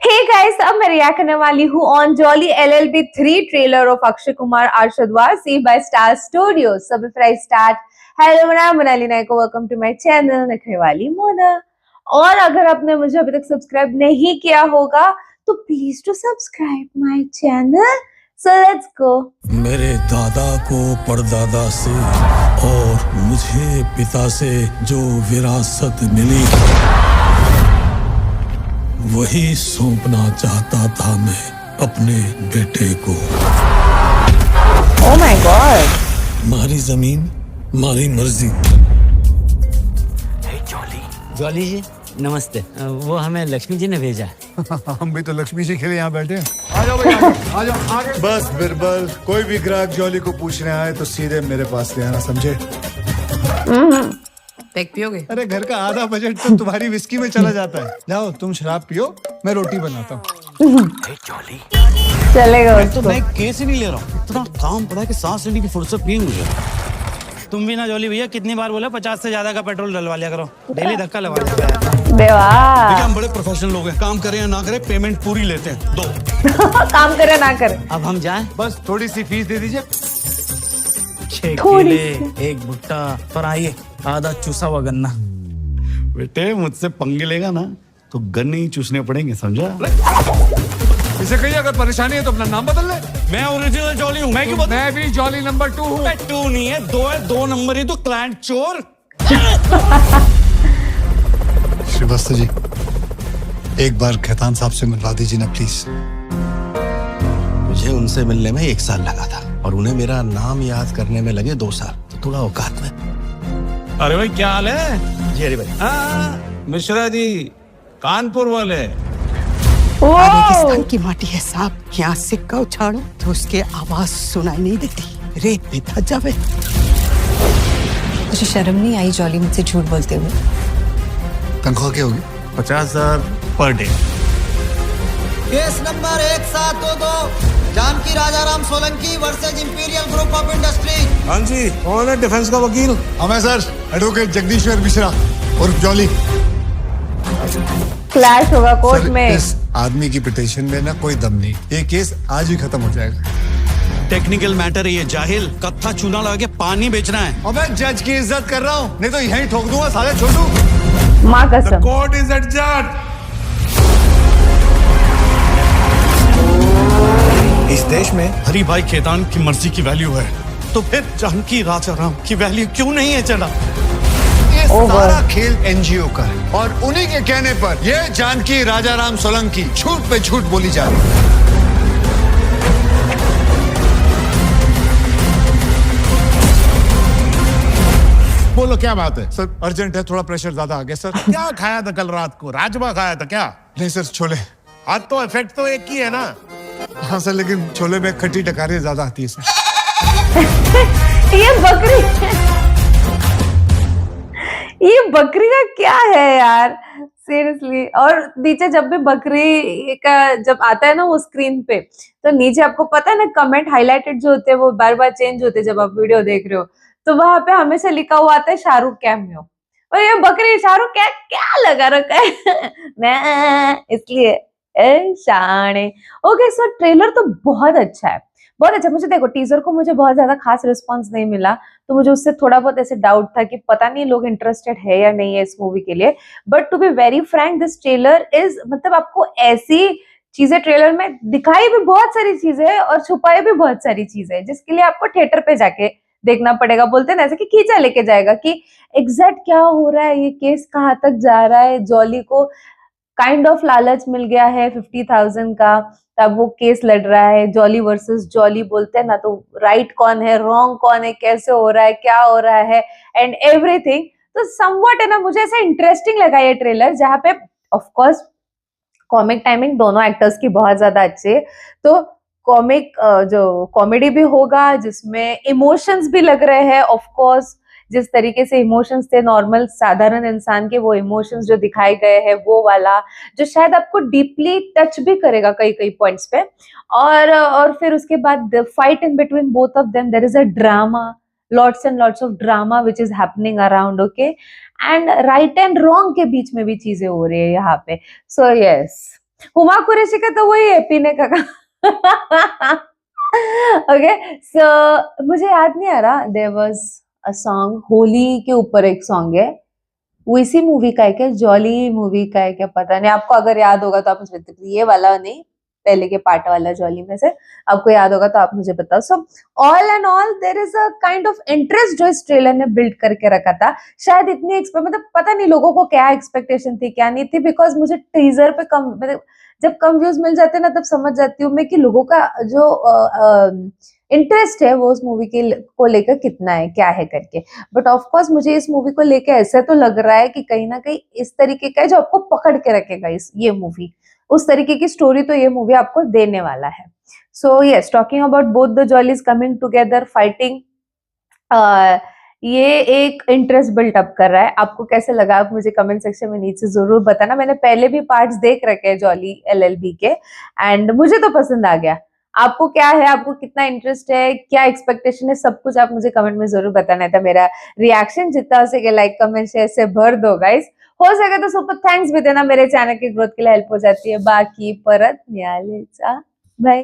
Hey guys, अब मैं react करने वाली हूँ on jolly LLB 3 trailer of Akshay Kumar Arshad Warsi by star studio. So before I start, hello मैं मोनाली नायक, वेलकम टू माय चैनल नखरे वाली मोना। और अगर आपने मुझे अभी तक सब्सक्राइब नहीं किया होगा तो please to subscribe my channel. So let's go. मेरे दादा को परदादा से और मुझे पिता से जो विरासत मिली वही सौंपना चाहता था मैं अपने बेटे को। Oh my God. मारी जमीन मारी मर्जी। जॉली जी नमस्ते। वो हमें लक्ष्मी जी ने भेजा है। हम भी तो लक्ष्मी जी के लिए यहाँ बैठे हैं। आ जाओ भाई, आ जाओ आगे। बस बिरबल, कोई भी ग्राहक जॉली को पूछने आए तो सीधे मेरे पास ले आना, समझे? पैक पियोगे? अरे घर का आधा बजट तो तुम्हारी विस्की में चला जाता है। जाओ तुम शराब पियो, मैं रोटी बनाता हूँ। चलेगा तो मैं केस ही नहीं ले रहा हूँ, इतना काम पड़ा है कि सांस लेने की फुर्सत नहीं मुझे। तुम भी ना जॉली भैया, कितनी बार बोला 50 से ज्यादा का पेट्रोल डलवा लिया करो, डेली धक्का लगा देता है। बेवाह। देखिए हम बड़े प्रोफेशनल लोग हैं, काम करें या ना करें पेमेंट पूरी लेते हैं। दो काम करे ना करे। अब हम जाएं? बस थोड़ी सी फीस दे दीजिए। 6 थोड़ी केले, 1 भुट्टा, पर आइए आधा चूसा हुआ गन्ना। बेटे मुझसे पंगे लेगा ना तो गन्ने ही चूसने पड़ेंगे, समझा? इसे कहिए अगर परेशानी है तो अपना नाम बदल ले। मैं ओरिजिनल जॉली हूँ। मैं क्यों मैं भी जॉली नंबर 2 हूँ। 2 नहीं है, 2 है। 2 नंबर ही तो क्लाइंट चोर। श्रीवास्तव जी, एक बार खेतान साहब से मिलवा दीजिए ना प्लीज। मुझे उनसे मिलने में 1 साल लगा था और उन्हें मेरा नाम याद करने में लगे 2 साल। तो थोड़ा औकात में। अरे भाई क्या हाल है? जी अरे भाई। मिश्रा जी कानपुर वाले। रेगिस्तान की माटी है साहब, यहाँ सिक्का उछाड़ो तो उसकी आवाज सुनाई नहीं देती। रेत भी धस जावे। मुझे शर्म नहीं आई जॉली मुझसे झूठ बोलते हुए। तनख्वाह क्या होगी? 50,000 per day. Case number 1722 Janaki Rajaram Solanki versus imperial group of industry. हाँ जी, कौन है डिफेंस का वकील? हमें सर एडवोकेट जगदीश्वर मिश्रा उर्फ जॉली। क्लैश होगा कोर्ट सर, में। इस आदमी की पिटीशन में ना कोई दम नहीं, ये केस आज ही खत्म हो जाएगा। टेक्निकल मैटर है ये जाहिल, कत्था चूना लगा के पानी बेचना है। और मैं जज की इज्जत कर रहा हूँ, नहीं तो यहीं ठोक दूंगा साले छोटू। माँ कसम। Court is adjourn. इस देश में हरी भाई खेतान की मर्जी की वैल्यू है, तो फिर जानकी राजाराम की वैल्यू क्यों नहीं है? चला ये सारा खेल एनजीओ का है और उन्हीं के कहने पर ये जानकी राजाराम सोलंकी झूठ पे झूठ बोली जा रही है। बोलो क्या बात है? सर अर्जेंट है, थोड़ा प्रेशर ज्यादा आ गया सर। क्या खाया था कल रात को? राजमा खाया था क्या? नहीं सर, छोले। हाँ तो इफेक्ट तो एक ही है ना। हाँ सर, लेकिन छोले में खट्टी टकारी ज्यादा आती है सर। ये बकरी का क्या है यार, सीरियसली। और नीचे जब भी बकरी का जब आता है ना वो स्क्रीन पे, तो नीचे आपको पता है ना कमेंट हाईलाइटेड जो होते हैं वो बार बार चेंज होते हैं जब आप वीडियो देख रहे हो, तो वहां पे हमेशा लिखा हुआ आता है शाहरुख कैमियो। और ये बकरी शाहरुख क्या लगा रखा है मैं इसलिए शाने। ओके सो ट्रेलर तो बहुत अच्छा है, बहुत अच्छा। मुझे देखो टीजर को मुझे बहुत ज्यादा खास रिस्पांस नहीं मिला, तो मुझे उससे थोड़ा बहुत ऐसे डाउट था कि पता नहीं लोग इंटरेस्टेड है या नहीं है इस मूवी के लिए। But to be very frank this trailer is, मतलब आपको ऐसी चीजें ट्रेलर में दिखाई भी बहुत सारी चीजें और छुपाई भी बहुत सारी चीजें, जिसके लिए आपको थिएटर पे जाके देखना पड़ेगा। बोलते हैं ना ऐसे कि खींचा लेके जाएगा कि एग्जैक्ट क्या हो रहा है, ये केस कहाँ तक जा रहा है। जॉली को काइंड ऑफ लालच मिल गया है 50,000 का, तब वो केस लड़ रहा है जॉली वर्सेस जॉली। बोलते हैं ना, तो राइट कौन है, रॉन्ग कौन है, कैसे हो रहा है, क्या हो रहा है एंड एवरीथिंग। तो समवट है ना, मुझे ऐसा इंटरेस्टिंग लगा ये ट्रेलर, जहाँ पे ऑफ कोर्स कॉमिक टाइमिंग दोनों एक्टर्स की बहुत ज्यादा अच्छी है। तो कॉमिक जो कॉमेडी भी होगा जिसमें इमोशंस भी लग रहे हैं। ऑफ कोर्स जिस तरीके से इमोशंस थे नॉर्मल साधारण इंसान के, वो इमोशंस जो दिखाए गए हैं वो वाला, जो शायद आपको डीपली टच भी करेगा कई कई पॉइंट्स पे। और फिर उसके बाद the fight in between both of them, there is a drama, lots and lots of drama which is happening around. Okay, and right and wrong के बीच में भी चीजें हो रही है यहाँ पे। सो यस, हुमा कुरैशी का तो वही है पीने का ओके सो मुझे याद नहीं आ रहा there was a song Holi के ऊपर एक सॉन्ग है वो इसी मूवी का है क्या जॉली मूवी का है क्या पता नहीं आपको अगर याद होगा तो आप मुझे बताइए ये वाला नहीं पहले के पार्ट वाला जॉली में से आपको याद होगा तो आप मुझे बताओ so all and all there is a kind of interest जो इस ट्रेलर ने बिल्ड करके रखा था शायद इतनी मतलब पता नहीं लोगों को क्या एक्सपेक्टेशन थी क्या नहीं थी बिकॉज मुझे टीजर पे कम मतलब जब कम व्यूज मिल जाते हैं ना तब समझ जाती हूँ मैं कि लोगों का जो इंटरेस्ट है वो उस मूवी के को लेकर कितना है क्या है करके बट ऑफ कोर्स मुझे इस मूवी को लेकर ऐसा तो लग रहा है कि कहीं ना कहीं इस तरीके का है जो आपको पकड़ के रखेगा इस ये मूवी उस तरीके की स्टोरी तो ये मूवी आपको देने वाला है so yes talking about both the Jollys coming together fighting ये एक इंटरेस्ट बिल्टअप कर रहा है आपको कैसे लगा आप मुझे कमेंट सेक्शन में नीचे जरूर बताना मैंने पहले भी पार्ट्स देख रखे हैं जॉली एलएलबी के एंड मुझे तो पसंद आ गया आपको क्या है आपको कितना इंटरेस्ट है क्या एक्सपेक्टेशन है सब कुछ आप मुझे कमेंट में जरूर बताना था मेरा रिएक्शन जितना हो सके लाइक कमेंट शेयर से भर दो गाइस हो सके तो सुपर थैंक्स भी देना मेरे चैनल की ग्रोथ के लिए हेल्प हो जाती है बाकी परत न्यायालय बाय